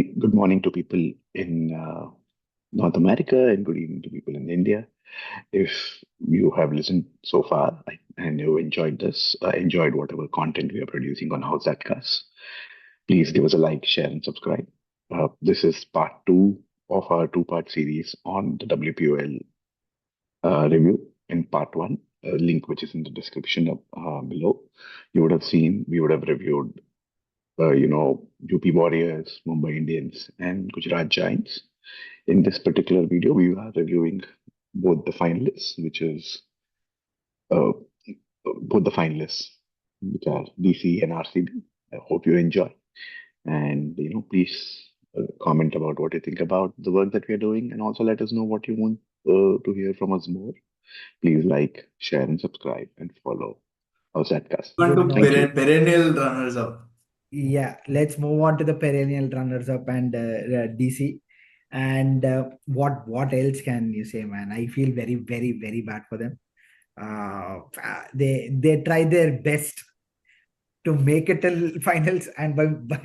good morning to people in North America and good evening to people in India. If you have listened so far and you enjoyed enjoyed whatever content we are producing on House Zatcast, please give us a like, share, and subscribe. This is part two of our two-part series on the WPL review. In part one, a link which is in the description below, you would have seen we would have reviewed UP Warriors, Mumbai Indians, and Gujarat Giants. In this particular video, we are reviewing both the finalists, uh, which are DC and RCB. I hope you enjoy, and please comment about what you think about the work that we are doing, and also let us know what you want to hear from us more. Please like, share, and subscribe, and follow our Zadcast. On to Thank you. perennial runners up. Yeah, let's move on to the perennial runners up and DC. And what else can you say, man? I feel very, very, very bad for them. They try their best to make it till finals, and by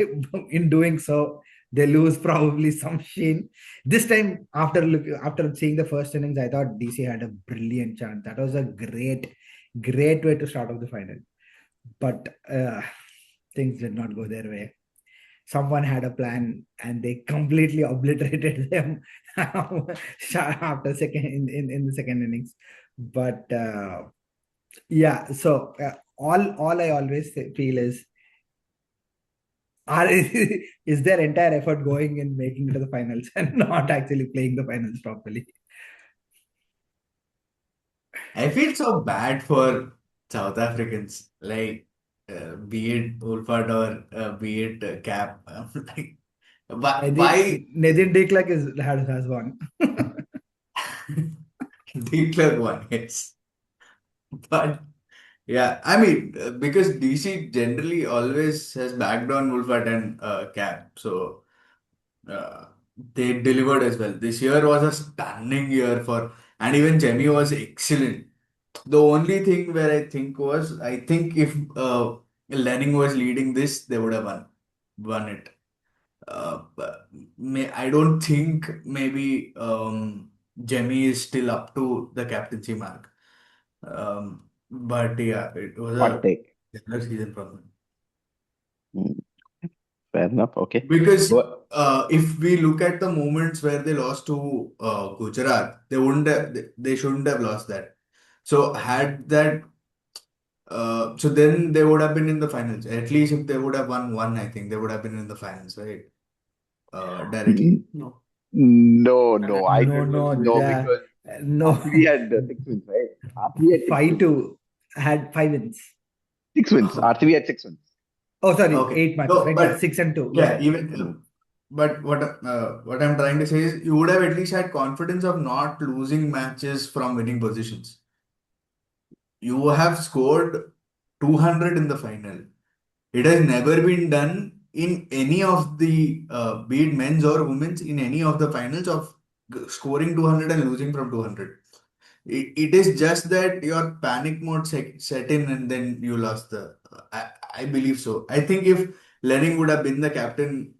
in doing so, they lose probably some sheen. This time, after seeing the first innings, I thought DC had a brilliant chance. That was a great way to start off the final. But things did not go their way. Someone had a plan and they completely obliterated them after in the second innings. But yeah, so all I always feel is is their entire effort going in making it to the finals and not actually playing the finals properly. I feel so bad for South Africans, like be it Wolford or be it Cap. Like, why Nathan de Klerk has won. De Klerk won? Yes, but yeah, I mean because DC generally always has backed on Wolford and Cap, so they delivered as well. This year was a stunning year and even Jemmy was excellent. The only thing where I think if Lanning was leading this, they would have won it. I don't think maybe Jemmy is still up to the captaincy mark. But yeah, it was Hot take. stellar season from him. Fair enough. Okay. Because if we look at the moments where they lost to Gujarat, they shouldn't have lost that. So had that, so then they would have been in the finals. At least if they would have won one, I think they would have been in the finals, right? Directly. No, No, because RCB had 6 wins, right? RCB had 5-2 had 5 wins. 6 wins. RCB had 6 wins. Oh, sorry, Okay. 8 matches, No, right? but 6 and 2. yeah, even. But what I'm trying to say is you would have at least had confidence of not losing matches from winning positions. You have scored 200 in the final. It has never been done in any of the, be it men's or women's, in any of the finals of scoring 200 and losing from 200. It is just that your panic mode set in and then you lost I believe so. I think if Lanning would have been the captain,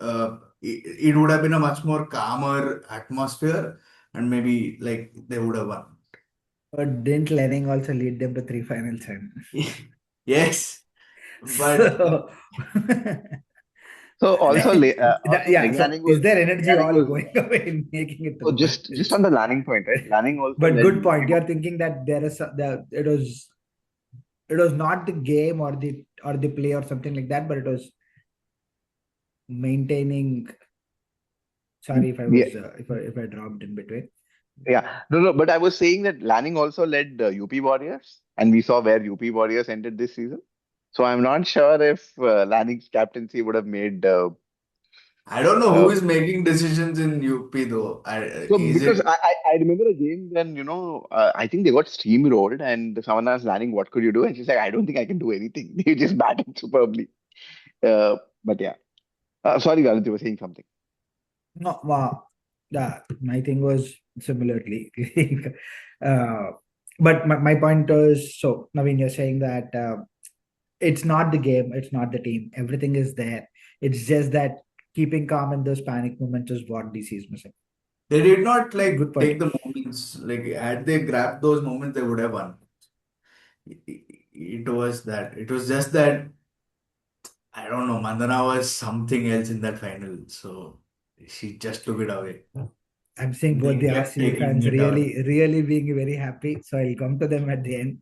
it would have been a much more calmer atmosphere and maybe like they would have won. But didn't Lanning also lead them to 3 finals? Yes, but So also, is their energy all going away in making it? So just on the Lanning point, right? Lanning also. But good point. You're thinking that it was not the game or the play or something like that, but it was maintaining. Sorry if I was if I dropped in between. Yeah, no. But I was saying that Lanning also led UP Warriors, and we saw where UP Warriors ended this season. So I'm not sure if Lanning's captaincy would have made. I don't know who is making decisions in UP though. Because I remember a game when I think they got steamrolled, and someone asked Lanning, "What could you do?" And she's like, "I don't think I can do anything. They just batted superbly." But yeah, sorry, Valent, you were saying something. No, my thing was similarly. But my point is, so Naveen, you're saying that it's not the game, it's not the team. Everything is there. It's just that keeping calm in those panic moments is what DC is missing. They did not Good point. take the moments. Had they grabbed those moments, they would have won. It was that. It was just that, I don't know, Mandana was something else in that final. So she just took it away. I'm seeing both They the kept RCB taking fans it away. really being very happy. So I'll come to them at the end.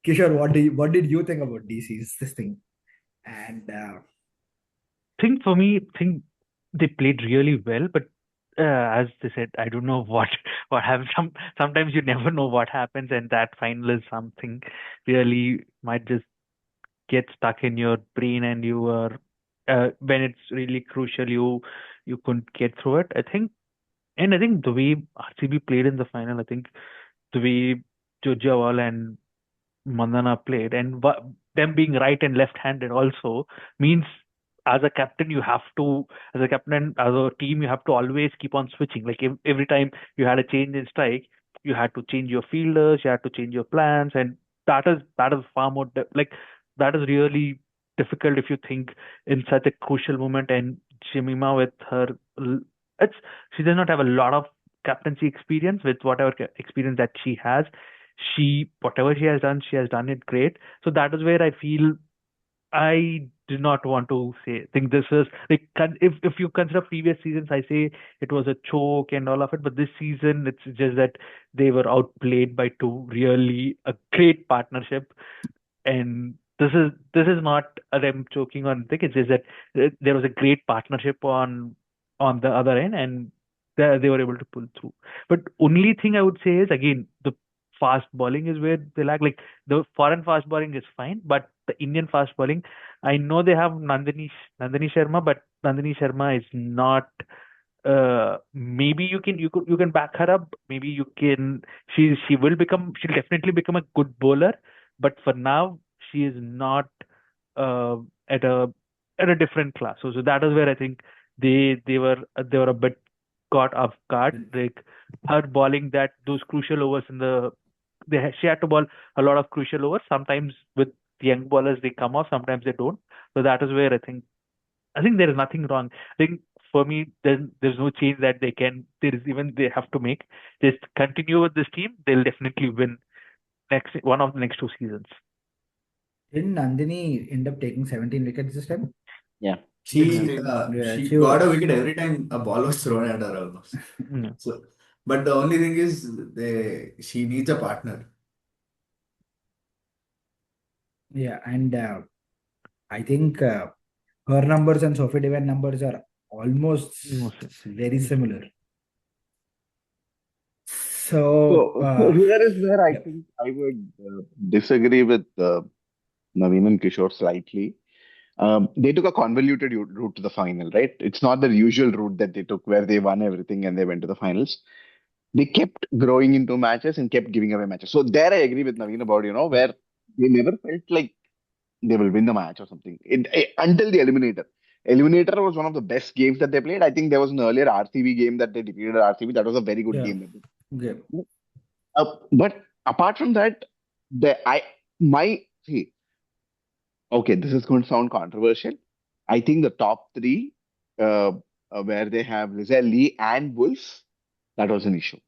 Kishore, what did you think about DC's this thing? And Think for me, think they played really well, but as they said, I don't know what happens. Sometimes you never know what happens, and that final is something really might just get stuck in your brain, and you are when it's really crucial, you couldn't get through it. I think the way RCB played in the final, I think the way Jojawal and Mandana played, and them being right and left-handed also means as a captain you have to, as a captain as a team you have to always keep on switching. Like every time you had a change in strike, you had to change your fielders, you had to change your plans, and that is far more like that is really difficult if you think in such a crucial moment. And Jemima with her, it's she does not have a lot of captaincy experience. With whatever experience that she has, she whatever she has done it great. So that is where I feel I do not want to say think this is like if you consider previous seasons, I say it was a choke and all of it, but this season it's just that they were outplayed by two really a great partnership. And this is not them choking on thing. It's just that there was a great partnership on the other end, and they were able to pull through. But only thing I would say is again the fast bowling is where they lack. Like the foreign fast bowling is fine, but the Indian fast bowling, I know they have Nandini Sharma, but Nandini Sharma is not. Maybe you can back her up. Maybe you can. She'll definitely become a good bowler, but for now she is not uh, at a different class. So that is where I think they were a bit caught off guard. Like her bowling that those crucial overs she had to bowl a lot of crucial overs. Sometimes with young bowlers they come off, sometimes they don't. So that is where I think there is nothing wrong. I think for me, there's no change that there is even they have to make. Just continue with this team. They'll definitely win next one of the next two seasons. didn't Nandini end up taking 17 wickets this time? Yeah. She Yeah, got a wicket every time a ball was thrown at her almost. Yeah. So, but the only thing is she needs a partner. Yeah, and I think her numbers and Sophie Devine numbers are almost very similar. So here is where I yeah. think I would disagree with Naveen and Kishore slightly. They took a convoluted route to the final, right? It's not the usual route that they took where they won everything and they went to the finals. They kept growing into matches and kept giving away matches. So there I agree with Naveen about, where they never felt like they will win the match or something until the eliminator. Eliminator was one of the best games that they played. I think there was an earlier RCB game that they defeated RCB. That was a very good Yeah. game. Yeah. But apart from that, see, okay, this is going to sound controversial. I think the top three, where they have Lizelle Lee and Wolf, that was an issue,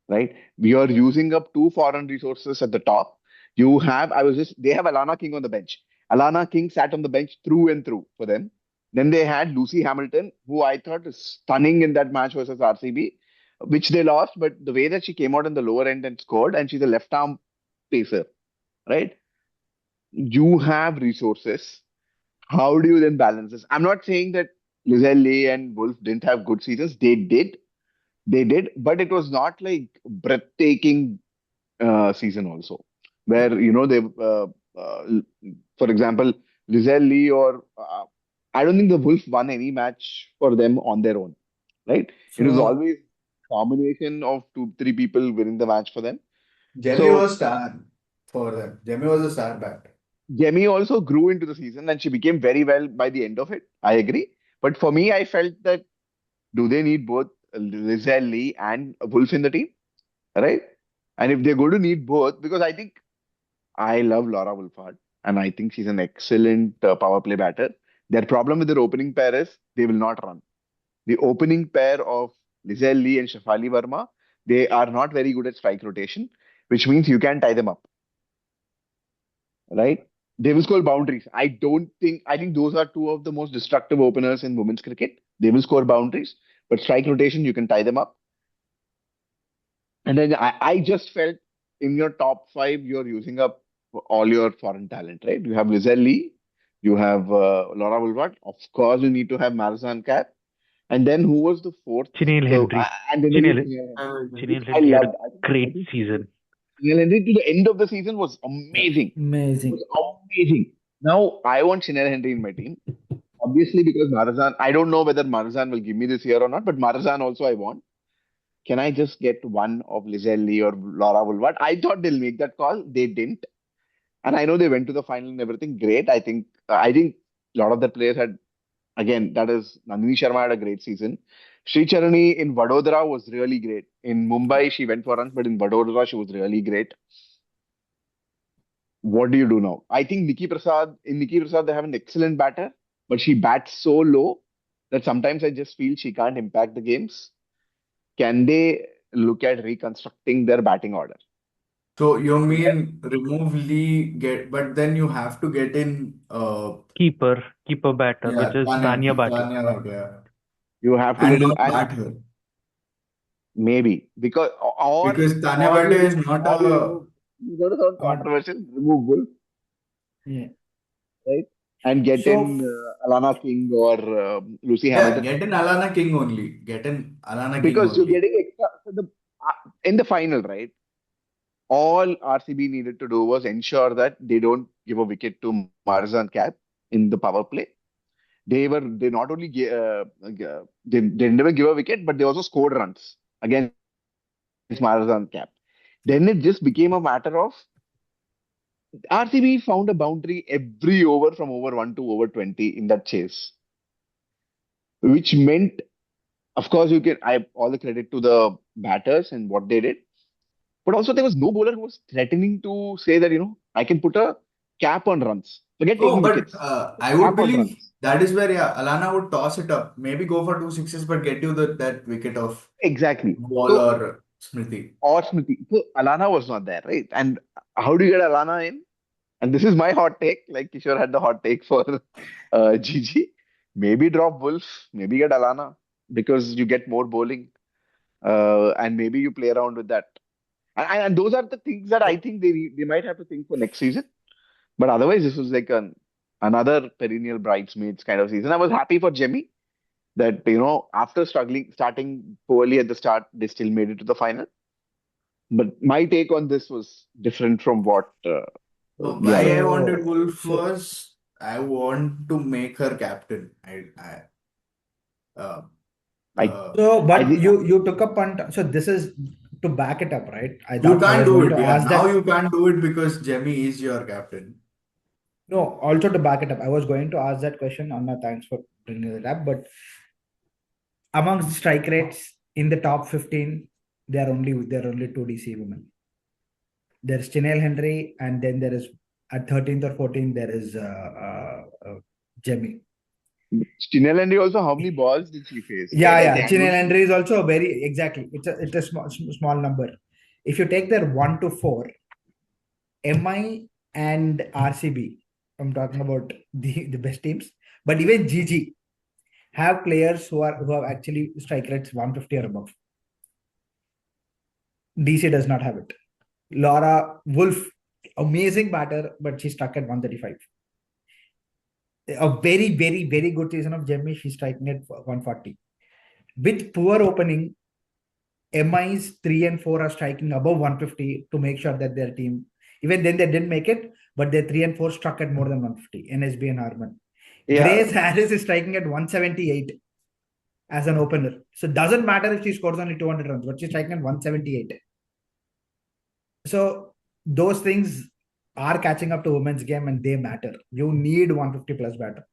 right? We are using up two foreign resources at the top. They have Alana King on the bench. Alana King sat on the bench through and through for them. Then they had Lucy Hamilton, who I thought was stunning in that match versus RCB, which they lost. But the way that she came out in the lower end and scored, and she's a left arm pacer, right? You have resources. How do you then balance this? I'm not saying that Lizelle Lee and Wolf didn't have good seasons. They did, but it was not like breathtaking season also, where uh, for example, Lizelle Lee or I don't think the Wolf won any match for them on their own, right? It was So always combination of two, three people winning the match for them. Jemmy So was star for them. Jemmy was a star batter. Jemmy also grew into the season and she became very well by the end of it. I agree. But for me, I felt that do they need both Lizelle Lee and Wolf in the team, right? And if they're going to need both, because I think I love Laura Wolfhard and I think she's an excellent power play batter. Their problem with their opening pair is they will not run. The opening pair of Lizelle Lee and Shafali Verma, they are not very good at strike rotation, which means you can tie them up, right? They will score boundaries. I think those are two of the most destructive openers in women's cricket. They will score boundaries, but strike rotation, you can tie them up. And then I just felt in your top five, you're using up all your foreign talent, right? You have Lizelle Lee, you have Laura Woolward. Of course, you need to have Marizan Cap. And then who was the fourth? Chineel Henry. And then Chineel, which Chineel I Henry had a loved. great season. Chineel Henry to the end of the season was amazing. It Amazing. was amazing. Now I want Chineel Henry in my team. Obviously, because Marizan, I don't know whether Marizan will give me this year or not, but Marizan also I want. Can I just get one of Lizelle Lee or Laura Woolward? I thought they'll make that call. They didn't. And I know they went to the final and everything. Great. I think a lot of the players had, again, that is Nandini Sharma had a great season. Sri Charani in Vadodara was really great. In Mumbai, she went for runs, but in Vadodara, she was really great. What do you do now? I think Nikki Prasad, they have an excellent batter, but she bats so low that sometimes I just feel she can't impact the games. Can they look at reconstructing their batting order? So you mean remove Lee, but then you have to get in Keeper batter, yeah, which is Tanya Bhatia. Tanya Bhatia. You have to And get in, not and bat her. maybe because Because Tanya or Bhatia is you not or you a remove, you got to sound controversial, remove Wolf, Yeah. right? And get So in Alana King or Lucy yeah, Hamilton get in Alana King only. Get in Alana King because you're only. getting extra. So in the final, right? All RCB needed to do was ensure that they don't give a wicket to Marizan Cap in the power play. They not only they never give a wicket, but they also scored runs against Marizan Cap. Then it just became a matter of RCB found a boundary every over from over 1 to over 20 in that chase, which meant, of course, I all the credit to the batters and what they did, but also there was no bowler who was threatening to say that, I can put a cap on runs. Forget Oh, taking but wickets. I would Cap on believe runs. that is where Alana would toss it up. Maybe go for 2 sixes, but get you that wicket of Exactly. Ball So, or Smriti. or Smriti. So, Alana was not there, right? And how do you get Alana in? And this is my hot take, like Kishore had the hot take for Gigi. Maybe drop Wolf, maybe get Alana because you get more bowling. And maybe you play around with that. And those are the things that I think they might have to think for next season. But otherwise, this was like another perennial bridesmaids kind of season. I was happy for Jemmy that, after starting poorly at the start, they still made it to the final. But my take on this was different from what So the why other. I wanted Wolf so was I want to make her captain. Uh, I, so I but think you took a punt. So this is to back it up, right? I you thought I can't was do going it. to Yeah, ask now that. you can't do it because Jemmy is your captain. No, also to back it up, I was going to ask that question. Anna, thanks for bringing it up. But amongst strike rates in the top 15, there are only two DC women. There's Chineel Henry, and then there is at 13th or 14th there is Jemmy. Chinel and also, how many balls did she face, right? Yeah. Chineel Henry is also very exactly. It's a small number. If you take their 1 to 4, MI and RCB, I'm talking about the best teams, but even GG have players who have actually strike rates 150 or above. DC does not have it. Laura Wolf, amazing batter, but she's stuck at 135. A very, very, very good season of Jemmy, she's striking at 140. With poor opening, MI's 3 and 4 are striking above 150 to make sure that their team, even then they didn't make it, but their 3 and 4 struck at more than 150, NSB and Harman. Yeah. Grace Harris is striking at 178 as an opener. So it doesn't matter if she scores only 200 runs, but she's striking at 178. So those things are catching up to women's game and they matter. You need 150 plus batter.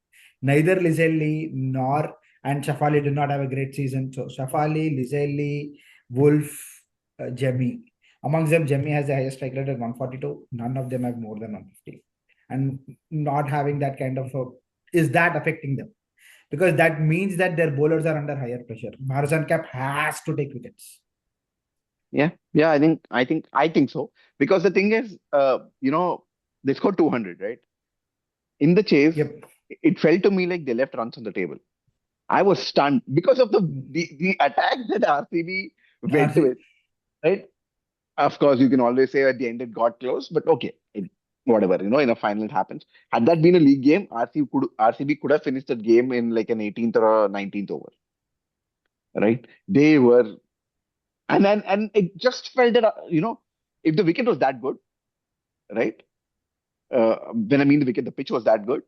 Neither Lizelle Lee nor and Shafali did not have a great season. So Shafali, Lizelle Lee, Wolf, Jemmy. Amongst them, Jemmy has the highest strike rate at 142. None of them have more than 150. And not having that kind of is that affecting them? because that means that their bowlers are under higher pressure. Marzan Cap has to take wickets. Yeah, yeah, I think so. Because the thing is, they scored 200, right? In the chase, Yep. it felt to me like they left runs on the table. I was stunned because of the attack that RCB went RC with, right? Of course, you can always say at the end it got close, but okay, whatever, in a final it happens. Had that been a league game, RCB could have finished that game in like an 18th or a 19th over, right? They were, and it just felt that, if the wicket was that good, right? When I mean the wicket, the pitch was that good.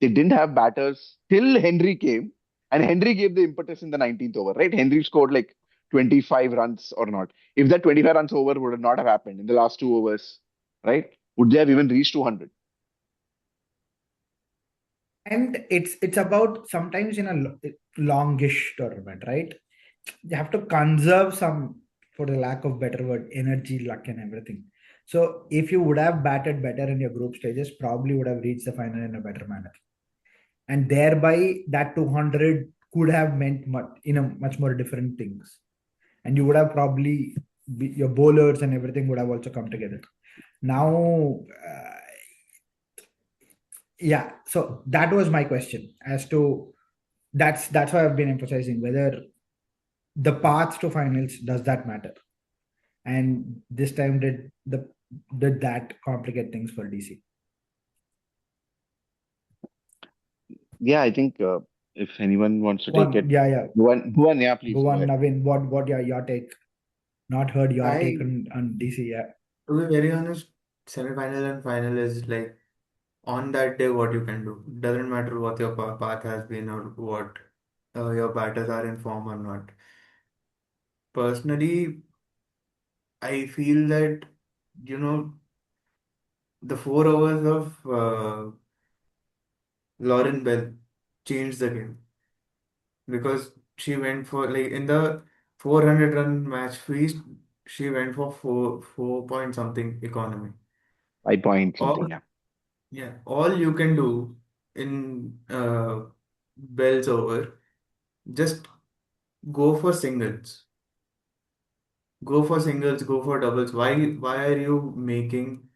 They didn't have batters till Henry came, and Henry gave the impetus in the 19th over, right? Henry scored like 25 runs or not. If that 25 runs over would have not have happened in the last 2 overs, right? Would they have even reached 200? And it's about sometimes in a longish tournament, right? You have to conserve some, for the lack of better word, energy, luck, and everything. So if you would have batted better in your group stages, probably would have reached the final in a better manner. And thereby that 200 could have meant much more different things. And you would have probably, your bowlers and everything would have also come together. Now, yeah, so that was my question as to, that's why I've been emphasizing whether the path to finals, does that matter? And this time did that complicate things for DC? Yeah, I think if anyone wants to take it, Yeah. Bhuvan, yeah, please go Bhuvan, ahead. Navin, what your take? Not heard your take I, on DC, yeah. to be very honest, semi-final and final is like on that day what you can do. Doesn't matter what your path has been or what your batters are in form or not. Personally, I feel that, you know, the 4 overs of Lauren Bell changed the game because she went for like in the 400 run match feast, she went for four point something economy. 5 point something, All yeah. yeah, all you can do in Bell's over, just go for singles. Go for singles, go for doubles. Why are you making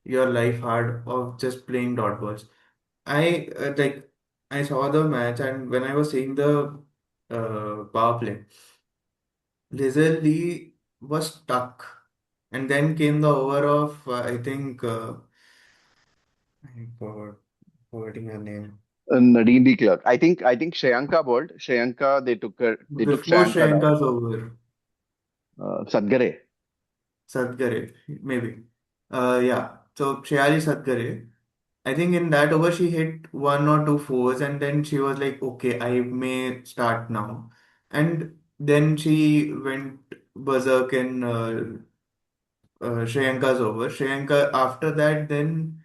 your life hard of just playing dot balls? Like I saw the match and when I was seeing the power play, Lizelle Lee was stuck, and then came the over of I think I forgetting her name. Nadine de Klerk. I think Shreyanka bowled. Shreyanka, they took Before Shreyanka down. Shreyanka's over, Sadgare. Satgare, maybe. Yeah. So Shreya Satgare, I think in that over she hit one or two fours, and then she was like, okay, I may start now. And then she went berserk in Shreyanka's over. Shreyanka, after that, then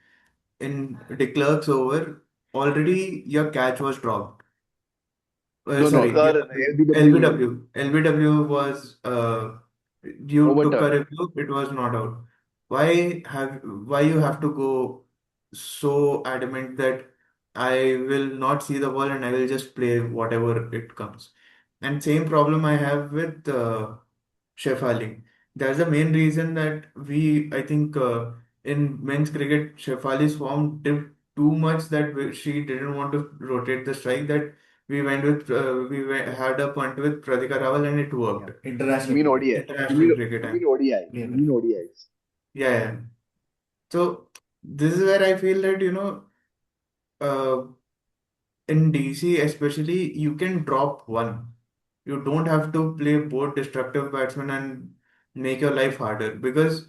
in de Klerk's over, already your catch was dropped. No, no, Sorry, your LBW LBW. LBW was you took a overturned. review, it was not out. Why you have to go so adamant that I will not see the ball and I will just play whatever it comes. And same problem I have with Shefali. That's the main reason that I think, in men's cricket, Shefali's form dipped too much that she didn't want to rotate the strike. That had a punt with Pradika Rawal and it Yeah, worked. You international mean cricket. ODI? International cricket You time. mean ODI? Yeah, You mean ODIs? Yeah, yeah. So this is where I feel that, uh, in DC especially, you can drop one. You don't have to play both destructive batsmen and make your life harder because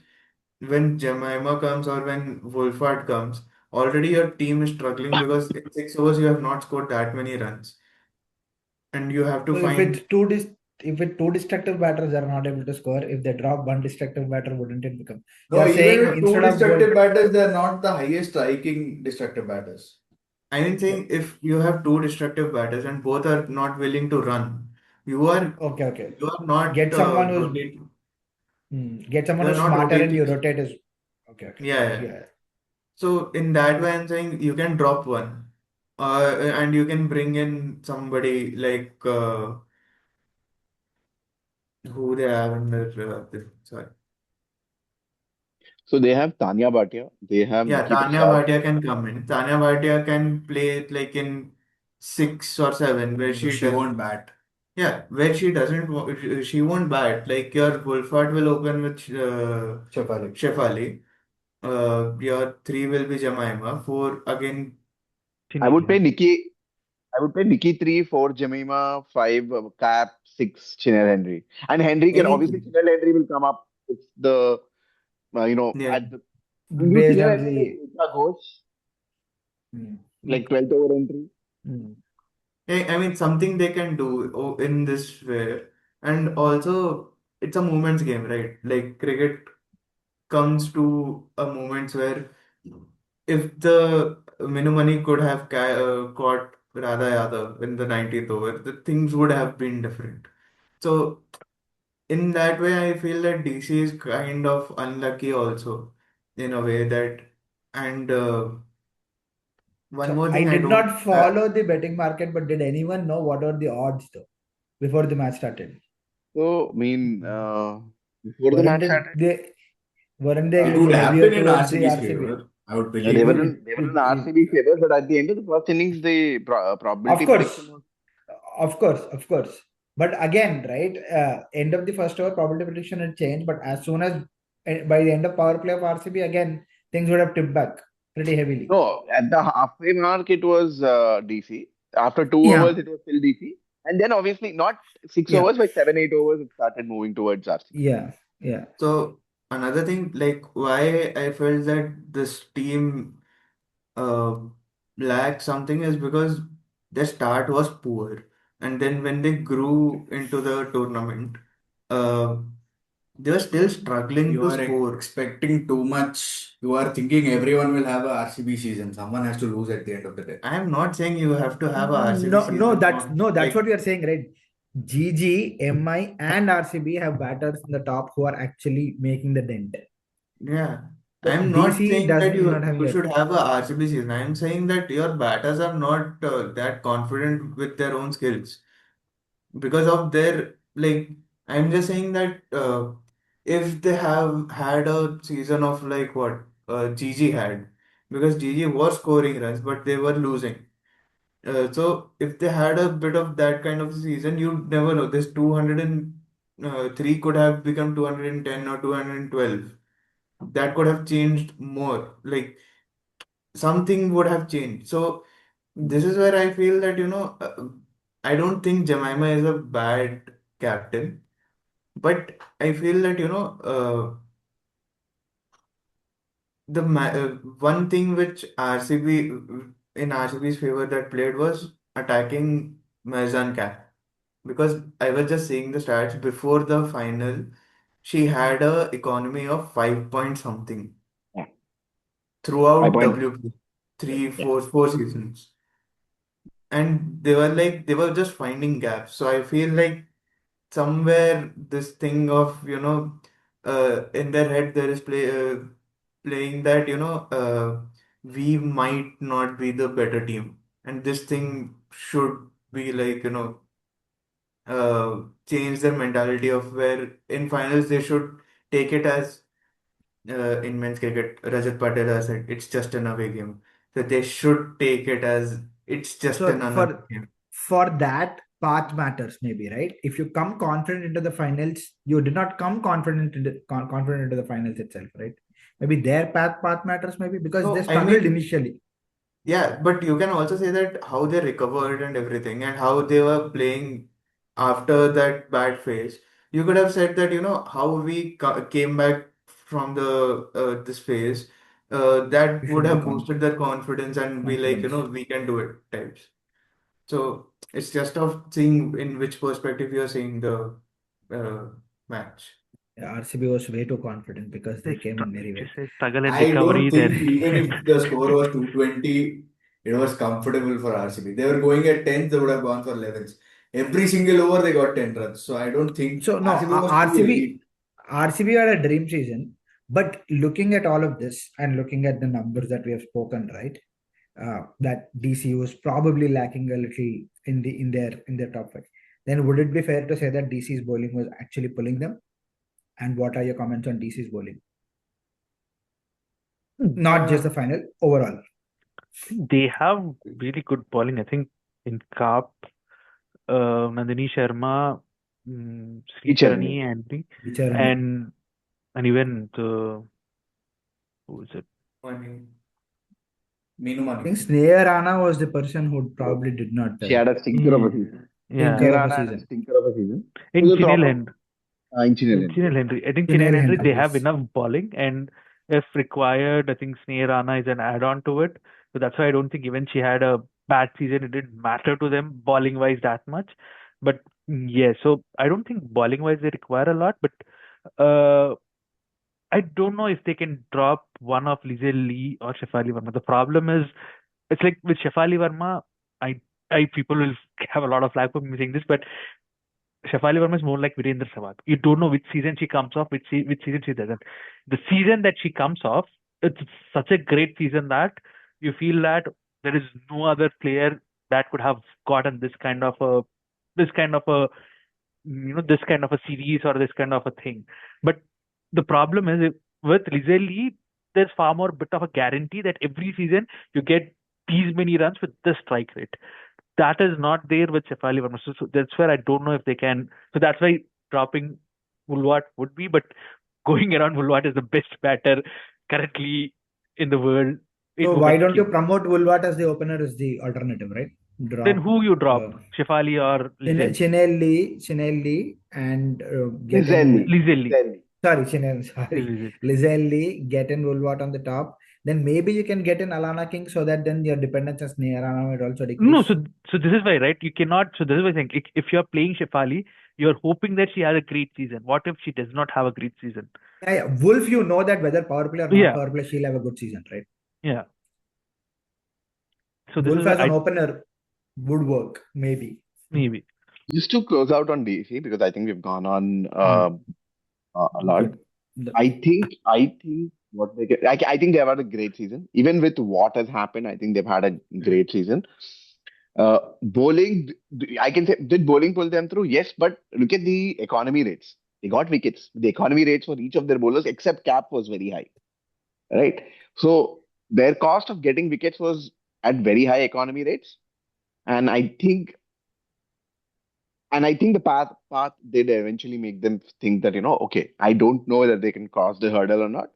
when Jemima comes or when Wolfart comes, already your team is struggling because in 6 overs you have not scored that many runs, and you have to So find. if it two destructive batters are not able to score, if they drop one destructive batter, wouldn't it become? No, You're even saying with two instead of going, destructive batters, they're not the highest striking destructive batters. I mean, yeah, saying if you have two destructive batters and both are not willing to run, you are okay, you are not get someone who's rotating. get You someone are who's not smarter and you rotating. rotate is okay, Yeah, yeah. yeah. So in that way, I'm saying you can drop one. And you can bring in somebody like who they have in sorry. So they have Tanya Bhatia, they have Yeah, Nikki Tanya Prasad. Bhatia can come in. Tanya Bhatia can play it like in 6 or 7 where she She does. won't bat. Yeah, where she doesn't, she won't bat. Like your Wolfart will open with Shefali. Shefali. Your 3 will be Jemima. 4 again. I would play Chinitya. Nikki. I would play Nikki 3, 4 Jemima, 5 Cap, 6 Chinel Henry. And Henry can obviously Anything. Chinel Henry will come up if the Yeah. at the you Based Chinel on Henry like the Ekta Ghosh, like Like, 12th over entry. mm, I mean, something they can do in this way. And also, it's a moments game, right? Like cricket comes to a moments where if the Minu Mani could have caught Radha Yadav in the 90th over, the things would have been different. So, in that way, I feel that DC is kind of unlucky also, in a way that, and one So more I thing I did don't. not follow the betting market, but did anyone know what were the odds though before the match started? So, before the Weren't match they, started, they weren't they Uh, a It would little have heavier been in towards the RCB's RCB? favor, I would they believe. were It, in they were it, in it, RCB favor, but at the end of the first innings, the of probability course, prediction was of course. But again, right, end of the first over, probability prediction had changed. But as soon as by the end of power play of RCB, again things would have tipped back pretty heavily. no at the halfway mark it was DC. After 2 overs, Yeah, it was still DC, and then obviously not 6 overs, yeah, but 7, 8 overs, it started moving towards RCB. yeah, yeah. So another thing, like why I felt that this team uh, lacked something is because their start was poor, and then when they grew into the tournament, uh, they were still struggling You to are score. expecting too much. You are thinking everyone will have a RCB season. Someone has to lose at the end of the day. I am not saying you have to have a RCB No, season of that's like, what we are saying, right? GG, MI, and RCB have batters in the top who are actually making the dent. yeah. I So am not DC saying does that not you having you that. should have a RCB season. I am saying that your batters are not that confident with their own skills, because of their like. I'm just saying that if they have had a season of like what GG had, because GG was scoring runs but they were losing. So if they had a bit of that kind of season, you never know. This 203 could have become 210 or 212. That could have changed more. Like something would have changed. So this is where I feel that I don't think Jemima is a bad captain. But I feel that, one thing which RCB in RCB's favor that played was attacking Maizan Cap. Because I was just seeing the stats before the final, she had a economy of 5 point something Yeah, five throughout point. WP three, Yeah, four seasons. And they were just finding gaps. So I feel like somewhere this thing of in their head there is playing that we might not be the better team, and this thing should be like change their mentality of where in finals they should take it as in men's cricket Rajat Patel has said it's just an away game, so they should take it as it's just an So away game. for that, path matters maybe, right? If you come confident into the finals, you did not come confident into the finals itself, right? Maybe their path matters maybe because they So I struggled mean, initially. yeah, but you can also say that how they recovered and everything, and how they were playing after that bad phase. You could have said that, how we came back from the this phase, that You would should be have boosted their confidence and be like, confidence. we can do it types. So it's just of seeing in which perspective you're seeing the uh, match. RCB was way too confident because they they came in very well. just say struggle and I don't recovery there. think even if the score was 220, it was comfortable for RCB. They were going at 10s, they would have gone for 11s. Every single over, they got 10 runs. So I don't think So no, RCB was too elite. RCB had a dream season, but looking at all of this and looking at the numbers that we have spoken, right? that DC was probably lacking a little in their top five. Then would it be fair to say that DC's bowling was actually pulling them? And what are your comments on DC's bowling? Not just the final, overall. They have really good bowling. I think in Cup, Nandini Sharma, Sri Charani, and even who is it? Meenu I Mani. think Sneha Rana was the person who probably did not. She had a stinker of a season. Yeah. Stinker of a Rana had a season. stinker of a season. In It was a Chinel proper- Henry. in Chinel In Chinel Henry. I think Chinel Chinel Henry, Henry, they have yes. enough bowling, and if required, I think Sneha Rana is an add-on to it. So that's why I don't think even she had a bad season, it didn't matter to them bowling-wise that much. But yeah, so I don't think bowling-wise they require a lot, but I don't know if they can drop one of Lizelle Lee or Shefali Verma. The problem is, it's like with Shefali Verma, people will have a lot of flag for me saying this, but Shefali Verma is more like Virendra Sehwag. You don't know which season she comes off, which season she doesn't. The season that she comes off, it's such a great season that you feel that there is no other player that could have gotten this kind of a this kind of a series or this kind of a thing. But the problem is with Lizelle Lee, there's far more bit of a guarantee that every season you get these many runs with this strike rate. That is not there with Shefali Verma. So that's where I don't know if they can. So that's why dropping Woolward would be, but going around Woolward is the best batter currently in the world. So why don't you promote Woolward as the opener as the alternative, right? Then who you drop? Shefali or Chinel Lee and Lizelle Lee. Sorry, Lizelle Lee, get in Woolward on the top. Then maybe you can get in Alana King so that then your dependence on Sneha Rana will also decrease. No, so this is why, right? You cannot. So this is why I think if you're playing Shefali, you're hoping that she has a great season. What if she does not have a great season? Yeah. Wolf, you know that whether power play or not power play, she'll have a good season, right? Yeah. So Wolf as an opener would work, maybe. Just to close out on DC, because I think we've gone on a lot. I think what they get, I think they've had a great season. Even with what has happened, I think they've had a great season. Bowling, I can say, did bowling pull them through? Yes, but look at the economy rates. They got wickets. The economy rates for each of their bowlers, except Cap, was very high. Right? So their cost of getting wickets was at very high economy rates. And I think the path did eventually make them think that, okay, I don't know whether they can cross the hurdle or not.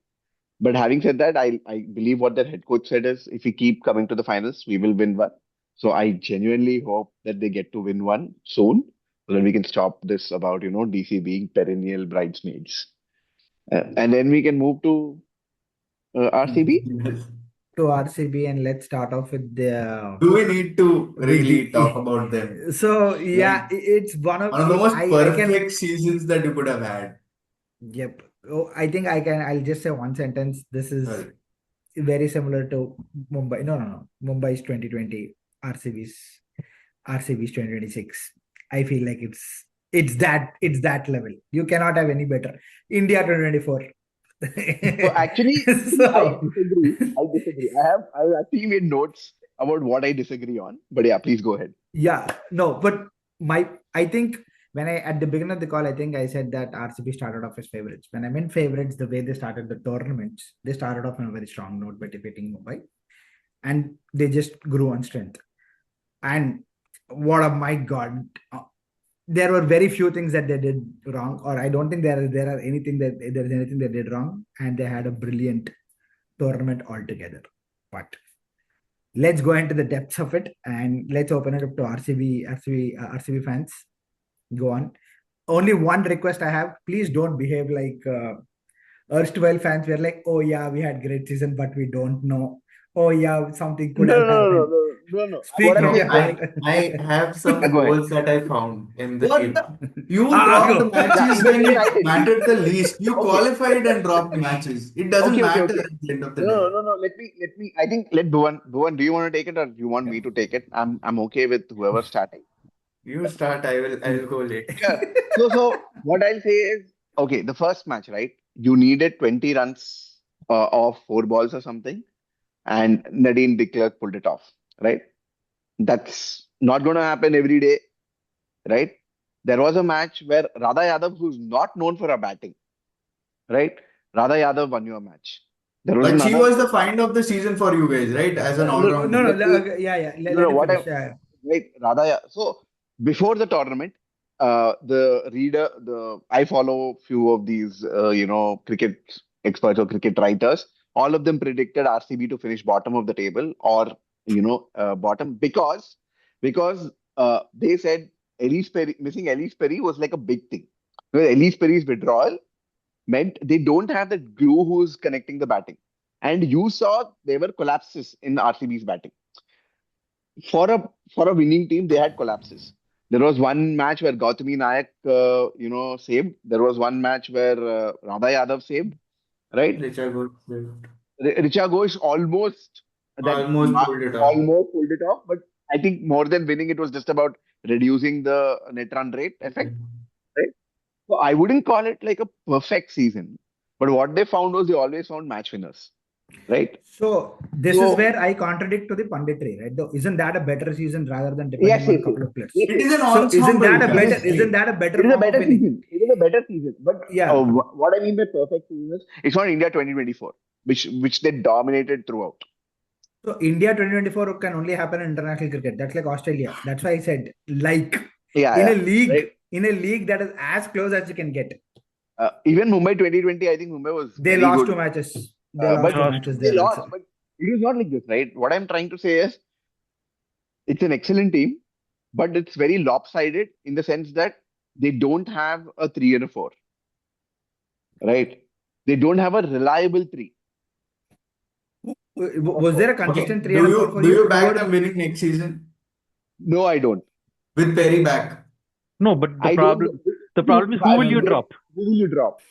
But having said that, I believe what their head coach said is, if we keep coming to the finals, we will win one. So I genuinely hope that they get to win one soon, so that we can stop this about, DC being perennial bridesmaids. And then we can move to RCB. To RCB, and let's start off with the. Do we need to really talk about them? So yeah, it's one of the most perfect seasons that you could have had. Yep. Oh, I think I'll just say one sentence. This is very similar to Mumbai. No. Mumbai's 2020, RCB's 2026. I feel like it's that level. You cannot have any better. India 2024. So actually, I disagree. I've actually made notes about what I disagree on. But yeah, please go ahead. Yeah, no, but I think when at the beginning of the call, I think I said that RCB started off as favorites. When I meant favorites, the way they started the tournaments, they started off on a very strong note by defeating Mumbai, and they just grew on strength. And my God, there were very few things that they did wrong, or I don't think there is anything they did wrong, and they had a brilliant tournament altogether. But let's go into the depths of it, and let's open it up to RCB fans. Go on. Only one request I have: please don't behave like erstwhile fans. We're like, oh yeah, we had great season, but we don't know. Oh yeah, something could have happened. No. I have some goals that I found in the team. You dropped matches when it mattered the least. You qualified and dropped matches. It doesn't matter at the end of the day. No. Let me. I think let Bhuvan. Do you want to take it, or do you want me to take it? I'm okay with whoever's starting. You start. I will go late. Yeah. So what I'll say is, okay, the first match, right? You needed 20 runs off 4 balls or something. and Nadine de Klerk pulled it off, right? That's not going to happen every day, right? There was a match where Radha Yadav, who's not known for her batting, right? Radha Yadav won your match. There was But she another was the find of the season for you guys, right? As an no, all-rounder. Yeah. no, Let no, him what I finish. Yeah. right, Radha. So before the tournament, I follow few of these, cricket experts or cricket writers. All of them predicted RCB to finish bottom of the table or bottom because they said missing Elise Perry was like a big thing. Because Elise Perry's withdrawal meant they don't have the glue who's connecting the batting. And you saw there were collapses in RCB's batting. For a winning team, they had collapses. There was one match where Gautami Nayak, saved. There was one match where Radha Yadav saved, right? Richa Ghosh Richa Ghosh almost almost pulled it off. almost pulled it off, but I think more than winning, it was just about reducing the net run rate effect, right? So I wouldn't call it like a perfect season, but what they found was they always found match winners, right? So this So is where I contradict to the punditry, right? Though, isn't that a better season rather than yes, depending on a yes, couple of players? yes, It is yes. an So isn't that a ensemble better? Yes, cast. Isn't that a better It is a form of better winning? season. It is a better season. But Yeah. what I mean by perfect season is it's not India 2024, which they dominated throughout. So India 2024 can only happen in international cricket. That's like Australia. That's why I said Yeah, in a yeah, league, right. in a league that is as close as you can get. Even Mumbai 2020, I think Mumbai was They very lost good. 2 matches. They lost But two matches they there. lost. Also. But it is not like this, right? What I'm trying to say is it's an excellent team, but it's very lopsided in the sense that they don't have a 3 and a 4, right? They don't have a reliable 3. Was there a Okay. consistent 3 Do and 4 you for do you? you back them winning next season No, I don't. with Perry back? No, but I don't. the problem is who will you drop? Who will you drop?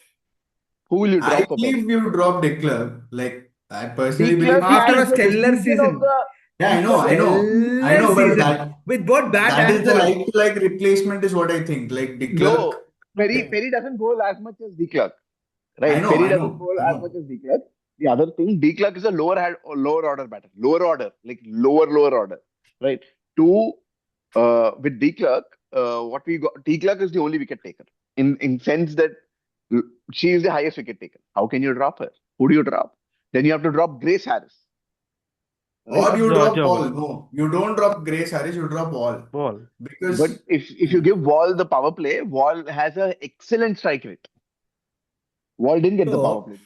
Who will you I drop for Perry? believe you drop De Klerk. Like I personally De believe Klerk After has a the stellar season of season. the. Yeah, I De know, Klerk I has the know, season. I know, but Season that with both bat that and is the ball. like replacement is what I think. Like De Klerk. No, Perry doesn't bowl as much as De Klerk, right? I know, Perry I doesn't know, bowl I as much know. as De Klerk. The other thing, De Klerk is a lower order batter, lower order, like lower order, right? Two, with De Klerk, what we got, De Klerk is the only wicket taker in sense that she is the highest wicket taker. How can you drop her? Who do you drop? Then you have to drop Grace Harris, right? Or you drop Georgia Ball. No, you don't drop Grace Harris, you drop Ball. ball. But Because if you give Wall the power play, Wall has an excellent strike rate. Wall didn't get the power play,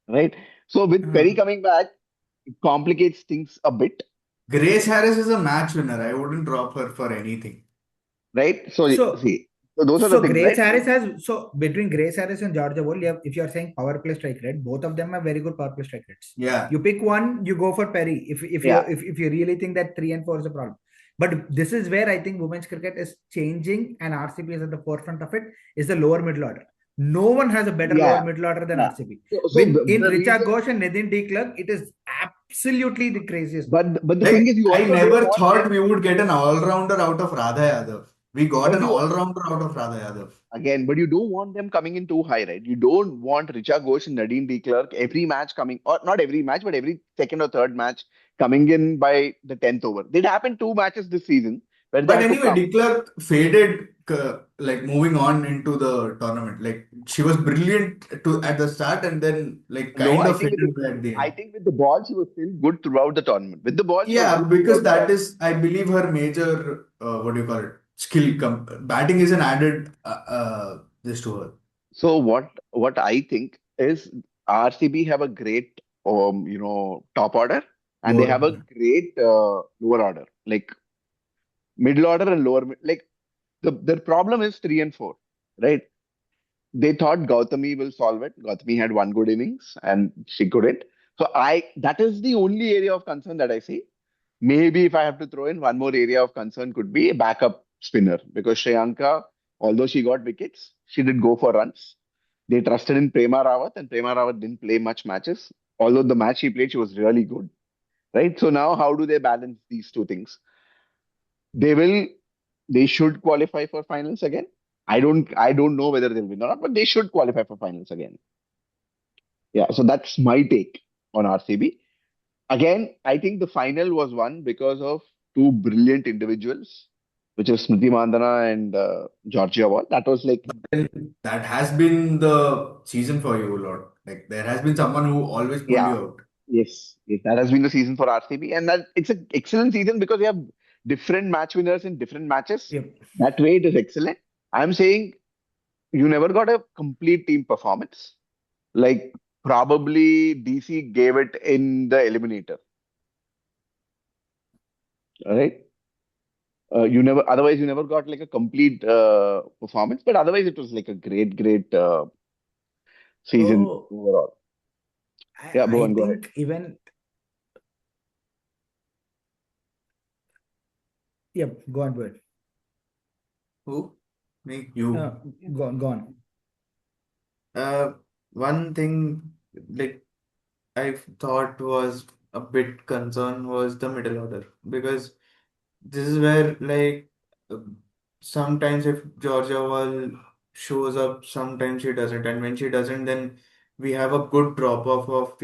right? So with Perry coming back, it complicates things a bit, Grace Harris is a match winner. I wouldn't drop her for anything. right? So So see, so those are the So things, Grace right? Harris has between Grace Harris and Georgia Ball, if you are saying power play strike rate, both of them have very good power play strike rates. Yeah. You pick one, you go for Perry. If you really think that 3 and 4 is a problem. But this is where I think women's cricket is changing and RCB is at the forefront of it, is the lower middle order. No one has a better lower middle order than RCB. So In the Richa reason, Ghosh and Nadine de Klerk, it is absolutely the craziest. but the Like, thing is, you I also never don't want thought them we would get an all-rounder out of Radha Yadav. We got but an you all-rounder out of Radha Yadav. again, but you don't want them coming in too high, right? You don't want Richa Ghosh and Nadine de Klerk every match coming, or not every match, but every second or third match coming in by the 10th over. It happened 2 matches this season where they But had to anyway, come. De Klerk faded like moving on into the tournament. Like she was brilliant at the start and then like No, kind of faded away at the I end. think with the ball, she was still good throughout the tournament. With the ball, she was Yeah, good because throughout the that tournament. is, I believe, her major what do you call it? Skill. Batting is an added this to her. So what I think is RCB have a great top order and they Lower have a order. great lower order, like middle order and lower like the problem is 3 and 4, right? They thought Gautami will solve it. Gautami had one good innings and she couldn't. So that is the only area of concern that I see. Maybe if I have to throw in one more area of concern could be a backup spinner because Shreyanka, although she got wickets, she did go for runs. They trusted in Prema Rawat and Prema Rawat didn't play much matches. Although the match she played, she was really good, right? So now how do they balance these two things? They should qualify for finals again. I don't know whether they'll win or not, but they should qualify for finals again. Yeah, so that's my take on RCB. Again, I think the final was won because of two brilliant individuals, which is Smriti Mandana and Georgia Wall. That was like, Then that has been the season for you a lot. Like there has been someone who always pulled yeah, you out. yes, that has been the season for RCB, and that it's an excellent season because we have different match winners in different matches. Yep. That way, it is excellent. I'm saying you never got a complete team performance. Like probably DC gave it in the eliminator. All right. Otherwise you never got like a complete performance, but otherwise it was like a great season So overall. I, Yeah, I Bhuvan, go ahead. think even yep, go on, Bud. Who? Me? You. Go on. One thing like I thought was a bit concern was the middle order because this is where like uh, sometimes if Georgia Wall shows up, sometimes she doesn't, and when she doesn't, then we have a good drop off of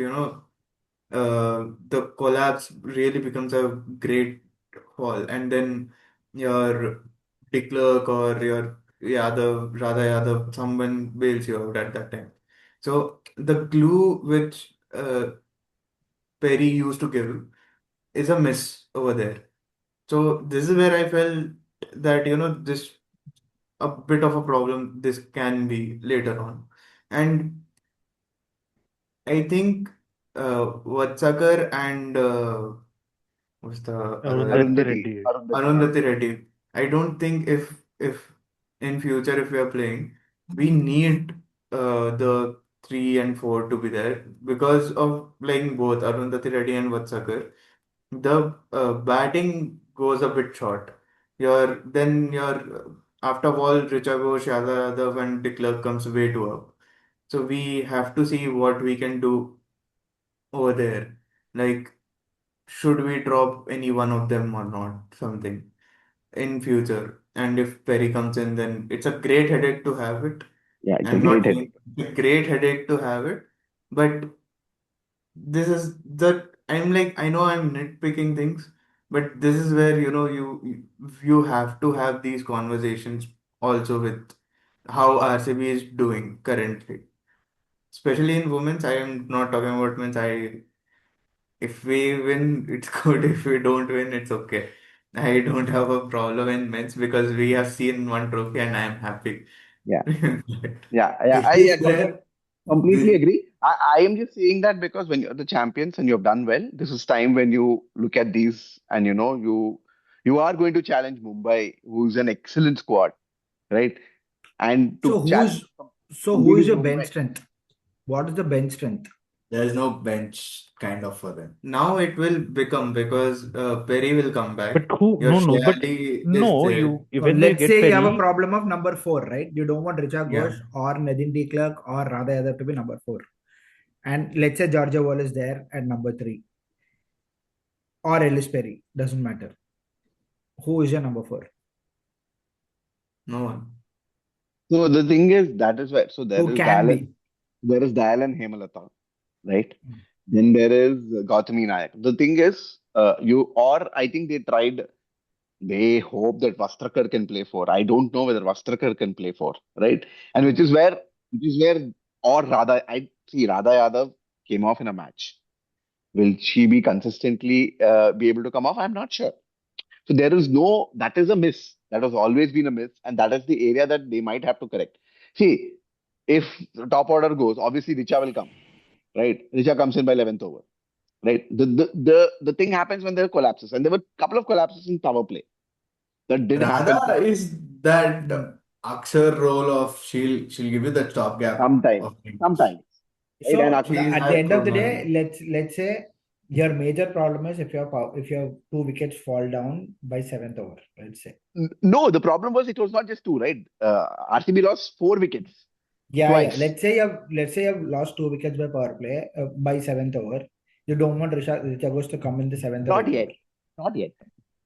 the collapse really becomes a great fall, and then your De Klerk or your Yadav, Radha Yadav, someone bails you out at that time. So the glue which Perry used to give is a miss over there. So this is where I felt that this a bit of a problem this can be later on, and I think Vatsakar and what's the other Arundhati Arundhati. Reddy. Arundhati Reddy. I don't think if in future if we are playing, we need the 3 and 4 to be there because of playing both Arundhati Reddy and Vatsakar. The batting goes a bit short. Your after all Richa Ghosh, Yadav and De Klerk comes way too up. So we have to see what we can do over there. Like should we drop any one of them or not? Something in future. And if Perry comes in, then it's a great headache to have it. Yeah, it's a I'm not great saying headache. it's a great headache to have it, but this is the I'm like I know I'm nitpicking things, but this is where you have to have these conversations also with how RCB is doing currently, especially in women's. I am not talking about men's. If we win, it's good. If we don't win, it's okay. I don't have a problem in men's because we have seen one trophy and I am happy. Yeah, But yeah. this I is where completely the agree. I am just saying that because when you're the champions and you've done well, this is time when you look at these and you are going to challenge Mumbai, who's an excellent squad, right? And So to challenge who compete is with your Mumbai. bench strength? What is the bench strength? There's no bench kind of for them. now it will become because Perry will come But back. who? Your No. But Shayali is no. there. You even though you Let's get say you have a Perry, problem of number 4, right? You don't want Richa Yeah. Ghosh or Nadine De Klerk or Radha Yadav to be number 4. And let's say Georgia Wall is there at number 3 or Ellis Perry, doesn't matter. Who is your number 4? No one. So the thing is, that is why. So Who can be? there is Dayal and Hemalata, right? Then there is Gautami Nayak. The thing is, I think they hope that Vastrakar can play for. I don't know whether Vastrakar can play for, right? And which is where, or Radha, I see Radha Yadav came off in a match. Will she be consistently be able to come off? I'm not sure. So that is a miss. That has always been a miss. And that is the area that they might have to correct. See, if the top order goes, obviously Richa will come, right? Richa comes in by 11th over, right? The thing happens when there are collapses. And there were a couple of collapses in power play that did happen Radha is that Akshar role of she'll give you the stopgap sometimes, of things. sometimes, right? And So She is at the as end of the good day, one. let's say your major problem is if your 2 wickets fall down by 7th over, let's say. no, the problem was it was not just two, right? RCB lost 4 wickets Yeah. twice. Let's say you have lost 2 wickets by power play by 7th over. You don't want Richa Ghosh to come in the 7th or Not 8th yet. over. Not yet.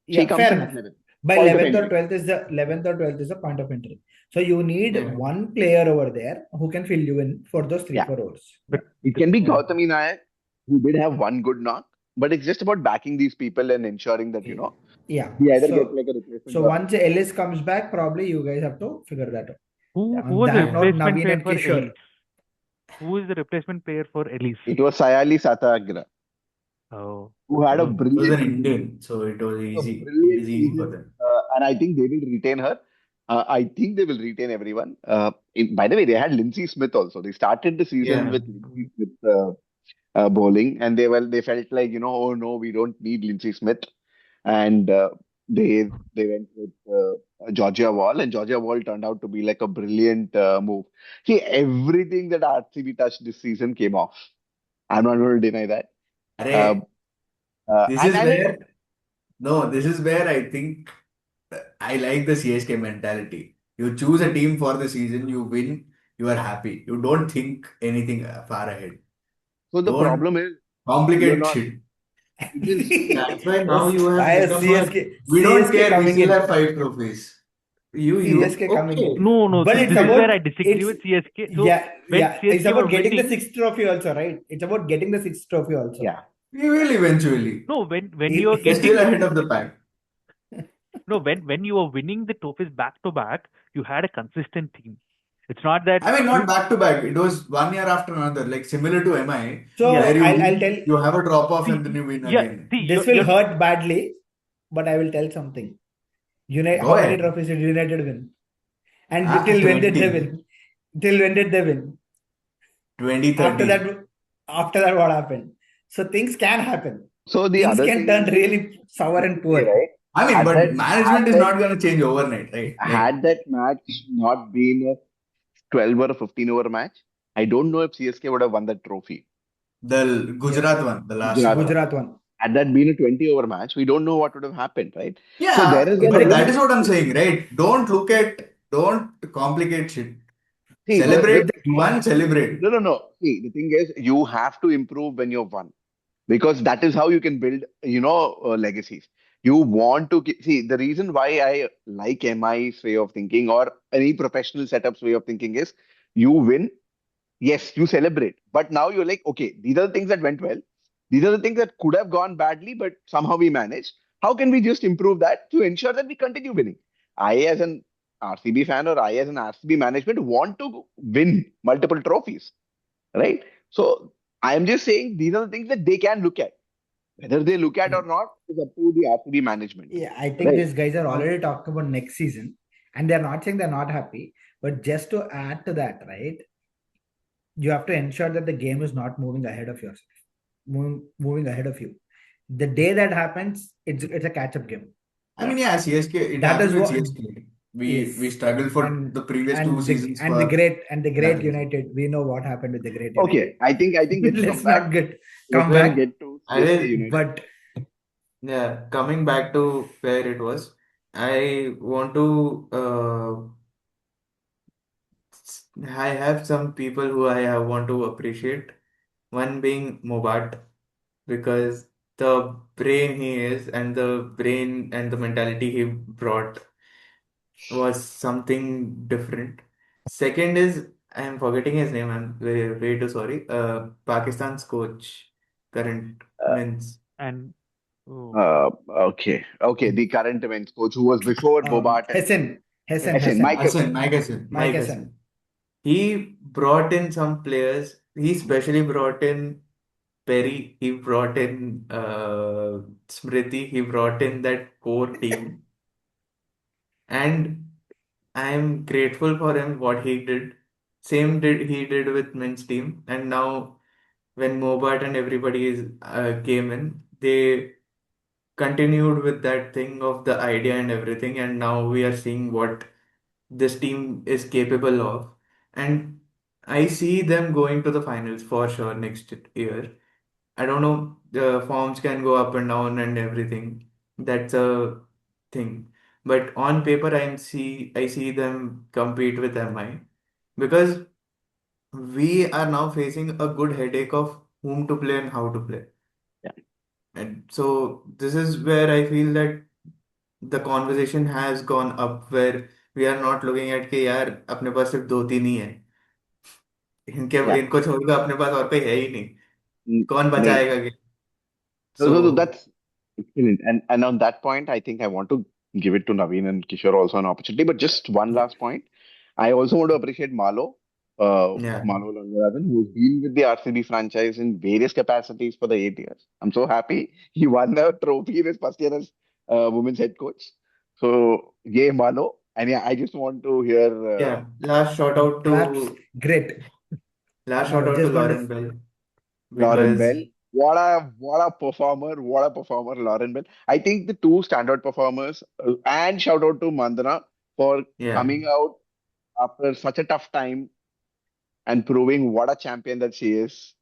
She Yeah, comes fair in at enough. 11th. By Point of 11th or entry. 12th is the point of entry. So you need Yeah. one player over there who can fill you in for those 3-4 Yeah. overs. but It can be Yeah. Gautami Nayak, who did have one good knock, but it's just about backing these people and ensuring that, Yeah. we either get So like a replacement so or once Ellis comes back, probably you guys have to figure that out. Who On was the that note, Yeah. replacement Naveen player and for Kishore. Elise? Who is the replacement player for Elise? it was Sayali Satyagraha, Oh, who had a Oh, it was brilliant an season. Indian, so it was A easy. It brilliant is easy for season, them. and I think they will retain her. I think they will retain everyone. By the way, they had Lindsay Smith also. They started the season Yeah. with Lindsay Smith bowling, and they felt like, oh no, we don't need Lindsay Smith, and they went with Georgia Wall, and Georgia Wall turned out to be like a brilliant move. See, everything that RCB touched this season came off. I'm not going to deny that. Uh, Arey, this and is and it, where, no, this is where I think I like the CSK mentality. You choose a team for the season, you win, you are happy. You don't think anything far ahead. so the Don't problem is you're complicate not. shit. It is That's why now you have I become a. We don't CSK care, we coming still in. have 5 trophies. CSK coming in. Okay. no. But See, it's this is about where I disagree it's with CSK. So yeah, when yeah. It's CSK about were getting the winning, sixth trophy also, right? It's about getting the sixth trophy also. yeah. We will eventually. no, when you are We're still getting ahead of the pack. no, when you were winning the trophies back to back, you had a consistent team. It's not that I mean, not you, back to back. It was 1 year after another, like similar to MI, yeah. where So you I'll win, tell you have a drop off, and then See, you win yeah. again. See, this will hurt badly, but I will tell something. United, Go how many ahead. trophies did United win? And Ah, till when did they 20. win? Till when did they win? After 2013. that, after that, what happened? So things can happen. So the Things other can thing turn is, really sour and see, poor. right? I mean, Had but that management is not going to change overnight, right? Like, had that match not been a 12 or a 15 over match, I don't know if CSK would have won that trophy. the Yeah, Gujarat one, the last Gujarat one. one. Gujarat one. Had that been a 20 over match, we don't know what would have happened, right? So there Yeah, is an but that element. is what I'm saying, right? Don't complicate shit. See, Celebrate with that you won, celebrate. no. See, the thing is, you have to improve when you've won, because that is how you can build, legacies. You want to see the reason why I like MI's way of thinking or any professional setups way of thinking is you win. Yes, you celebrate, but now you're like, okay, these are the things that went well. These are the things that could have gone badly, but somehow we managed. How can we just improve that to ensure that we continue winning? I, as an RCB fan, or I, as an RCB management, want to win multiple trophies, right? So I am just saying these are the things that they can look at. Whether they look at or not is up to the RCB management, Yeah, I think right? these guys are already talking about next season, and they're not saying they're not happy. But just to add to that, right? You have to ensure that the game is not moving ahead of yourself, moving ahead of you. The day that happens, it's a catch-up game. I mean, yeah, CSK, it That happens is with what CSK. We yes, struggled for and the previous 2 seasons and the for great that reason. United. We know what happened with the great United. Okay, I think let's Let's come back. not get Let's come then back, get to I CSK will, United. but yeah, coming back to where it was, I want to, I have some people who I want to appreciate. One being Mobat, because the brain he is and the brain and the mentality he brought was something different. Second is, I'm forgetting his name, I'm way too sorry. Pakistan's coach, current Uh, men's. and oh, okay. The current men's coach who was before Bobat and Hassan, Hessen, Mike Hassan, Hassan. Mike Hassan. Mike Mike Hessen. Hassan. He brought in some players. He especially brought in Perry. He brought in Smriti. He brought in that core team. And I'm grateful for him what he did. Same did he did with men's team. And now when Mobat and everybody came in, they continued with that thing of the idea and everything. And now we are seeing what this team is capable of. And I see them going to the finals for sure next year. I don't know, the forms can go up and down and everything. That's a thing. But on paper, I see them compete with MI because we are now facing a good headache of whom to play and how to play. Yeah. And so this is where I feel that the conversation has gone up where we are not looking at कि यार अपने पास सिर्फ दो तीन ही है इनके Yeah. इनको छोड़कर अपने पास और कोई है ही नहीं कौन नहीं, बचाएगा कि So So that's excellent. And on that point, I think I want to give it to Naveen and Kishore also an opportunity. But just one last point. I also want to appreciate yeah, Malo Rangarajan, who's been with the RCB franchise in various capacities for the 8 years. I'm so happy he won the trophy in his first year as women's head coach. So, yay, Malo. And yeah, I just want to hear yeah. Last shout out Claps. to Great. Lauren Just want to. Bell Lauren because Bell. What a performer, Lauren Bell. I think the two standout performers, and shout out to Mandana for yeah, coming out after such a tough time and proving what a champion that she is,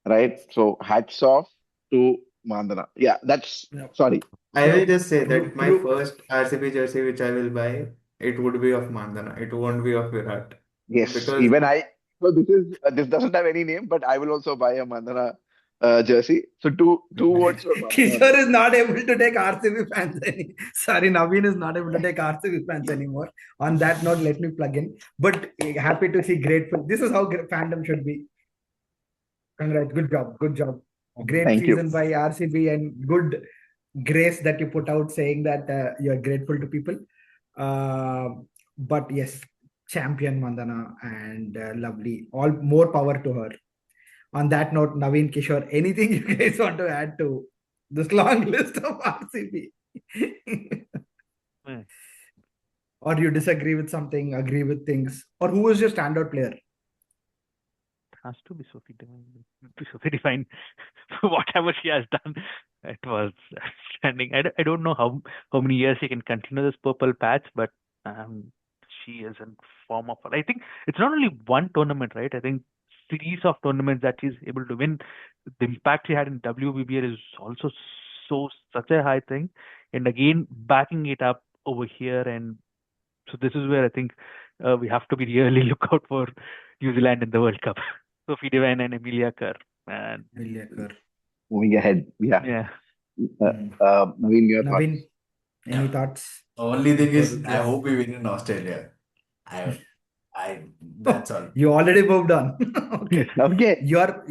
right? So hats off to Mandana. Yeah, that's No. sorry. I will just say Pro, that my pro, first RCB jersey which I will buy, it would be of Mandana. It won't be of Virat Yes, because even I. So this doesn't have any name, but I will also buy a Mandana jersey. So two votes for Mandana on Kishore this. is not able to take RCB fans Sorry, Naveen is not able to take RCB fans anymore. On that note, let me plug in. But happy to see grateful. This is how fandom should be. Congrats. Good job. Good job. Great Thank you. season by RCB and good grace that you put out saying that you're grateful to people. Uh, but yes, champion Mandana and lovely. All more power to her. On that note, Naveen, Kishore, anything you guys want to add to this long list of RCB? Hmm. Or you disagree with something, agree with things? Or who is your standout player? Has to be Sophie Devine. Sophie Devine, whatever she has done, it was outstanding. I don't know how many years she can continue this purple patch, but she is in form of. I think it's not only one tournament, right? I think series of tournaments that she's able to win. The impact she had in WBBL is also such a high thing, and again backing it up over here, and so this is where I think we have to be really look out for New Zealand in the World Cup. Sophie Devine and Emilia Kerr. And Moving ahead, yeah. yeah. Naveen, your thoughts? Naveen, any yeah. thoughts? Only thing before is we I close? hope we win in Australia. I that's all. You already moved on. Okay. Okay. Your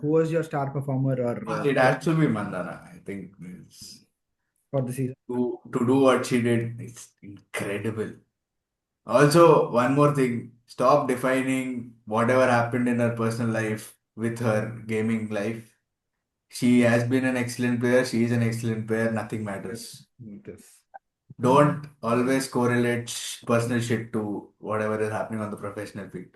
who was your star performer or It has to be Mandana. I think for the season? to do what she did, it's incredible. Also, one more thing, stop defining whatever happened in her personal life with her gaming life. She has been an excellent player. She is an excellent player. Nothing matters. This. Don't always correlate personal shit to whatever is happening on the professional field.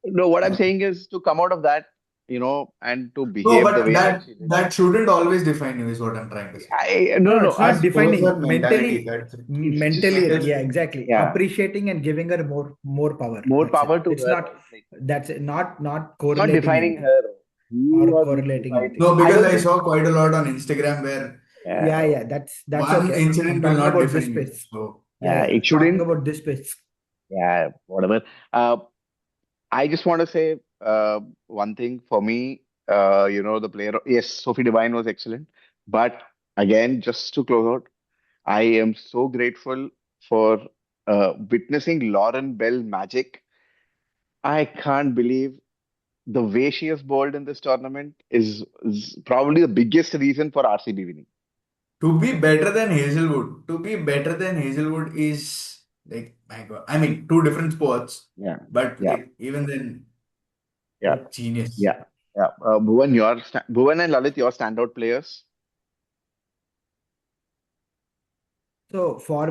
No, what I'm saying is to come out of that, and to No, behave the but way that that she did. that shouldn't always define you, is what I'm trying to say. No, No, no. it's not Just shows her defining. mentality. Mentally, That's just mentally, mental yeah, strength. exactly. Yeah, Appreciating and giving her more power. more That's it. power to It's her. not. Like, That's it. Not it's not correlating defining anything her. You or are correlating defining. anything. No, I because don't I think. saw quite a lot on Instagram where Yeah, Yeah, yeah. That's one okay. I'm incident will talking not about this define you. space. So Yeah, yeah. yeah. It Talking shouldn't. about this space. Yeah, whatever. Uh, I just want to say one thing for me. The player. Yes, Sophie Devine was excellent, but again, just to close out, I am so grateful for witnessing Lauren Bell magic. I can't believe the way she has bowled in this tournament is probably the biggest reason for RCB winning. to be better than Hazelwood is like my God. I mean, two different sports, Yeah, but yeah, even then, yeah, like genius. yeah, yeah. Bhuvan and Lalit, your standout players. So for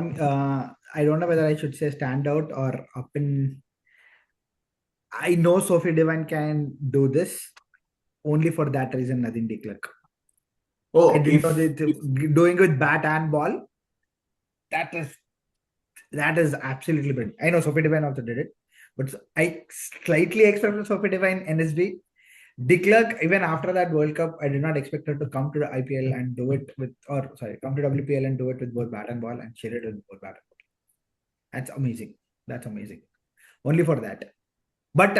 I don't know whether I should say standout or up in. I know Sophie Devine can do this only for that reason. Nothing de Klerk. I Oh, didn't know that doing with bat and ball. That is absolutely brilliant. I know Sophie Devine also did it, but I slightly expected Sophie Devine NSD. De Klerk, even after that World Cup, I did not expect her to come to the IPL and do it come to WPL and do it with both bat and ball, and she did it with both bat and ball. That's amazing. That's amazing. Only for that. But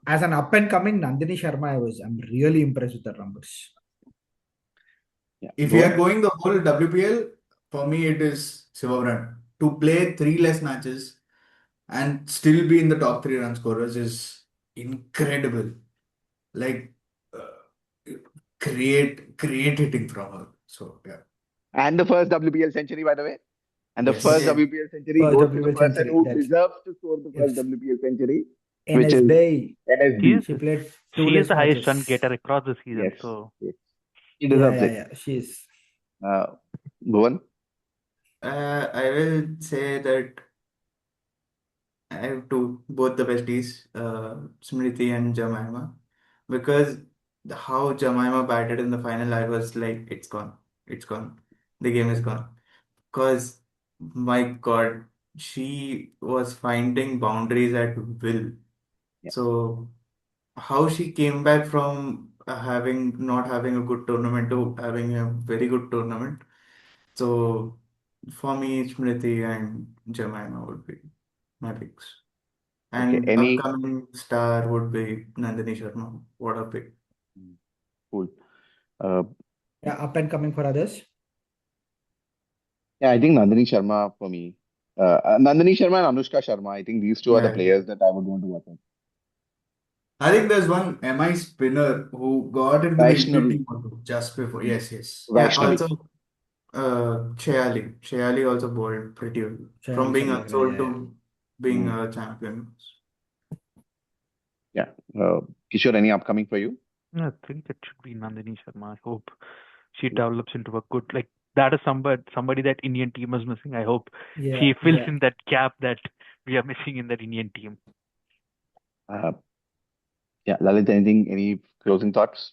as an up and coming Nandini Sharma, I'm really impressed with the numbers. Yeah, if you are Bhuvan. going the whole WPL, for me it is Sivabrand. To play three less matches and still be in the top three run scorers is incredible. Like create hitting from her. So yeah. And the first WPL century, by the way. And the Yes. first Yeah. WPL century First goes to the WPL person century. who That's deserves to score the first it's WPL century, which is NSB. NSB. She played two She is less the highest run matches. getter across the season. Yes, So yes. He deserves it. Yeah. She's Bhuvan? I will say that I have two, both the besties, Smriti and Jemima, because how Jemima batted in the final, I was like, it's gone, the game is gone. Because my God, she was finding boundaries at will. Yeah. So how she came back from having not having a good tournament to having a very good tournament. So for me, Smriti and Jemima would be my picks. Okay. And Any upcoming star would be Nandini Sharma. What a pick. cool. Uh, yeah, up and coming for others. yeah, I think Nandini Sharma for me. Nandini Sharma and Anushka Sharma. I think these two are the Yeah. players that I would want to watch. I think there's one MI spinner who got into the Indian Vaishnavi. team also just before. Yes, yes. Yeah, Vaishnavi. also Chayali. Chayali also bowled pretty well. From Chayali being Chaturvedi, unsold yeah. to being Hmm. a champion. Yeah. Kishore, any upcoming for you? I think it should be Nandini Sharma. I hope she develops into a good, like, that is somebody that Indian team is missing. I hope Yeah, she fills yeah. in that gap that we are missing in that Indian team. Uh, yeah, Lalit, any closing thoughts?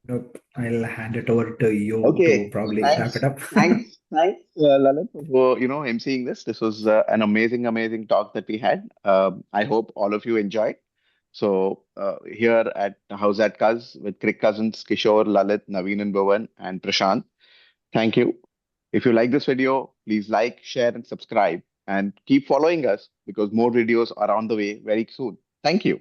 Nope. I'll hand it over to you to Okay, probably wrap it up. thanks, Lalit, for emceeing this. This was an amazing talk that we had. I hope all of you enjoyed. So here at House at Kaz with Crick Cousins, Kishore, Lalit, Naveen, and Bhuvan, and Prashant. Thank you. If you like this video, please like, share, and subscribe, and keep following us because more videos are on the way very soon. Thank you.